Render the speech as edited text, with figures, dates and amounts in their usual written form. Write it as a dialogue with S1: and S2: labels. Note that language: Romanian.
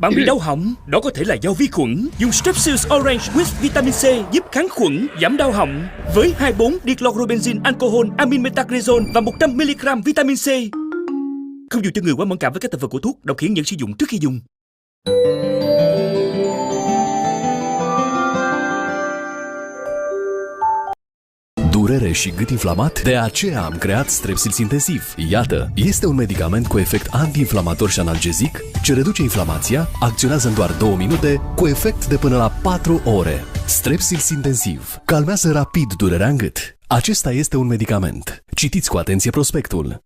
S1: Bạn bị đau họng, đó có thể là do vi khuẩn. Dùng Strepsils Orange with vitamin C giúp kháng khuẩn, giảm đau họng. Với 24-dichlorobenzene alcohol, amin metacresol và 100mg vitamin C. Không dùng cho người quá mẫn cảm với các thành phần của thuốc. Đọc hướng dẫn sử dụng trước khi dùng.
S2: Durere și gât inflamat? De aceea am creat Strepsils Intensiv. Iată, este un medicament cu efect anti-inflamator și analgezic ce reduce inflamația, acționează în doar 2 minute, cu efect de până la 4 ore. Strepsils Intensiv calmează rapid durerea în gât. Acesta este un medicament. Citiți cu atenție prospectul.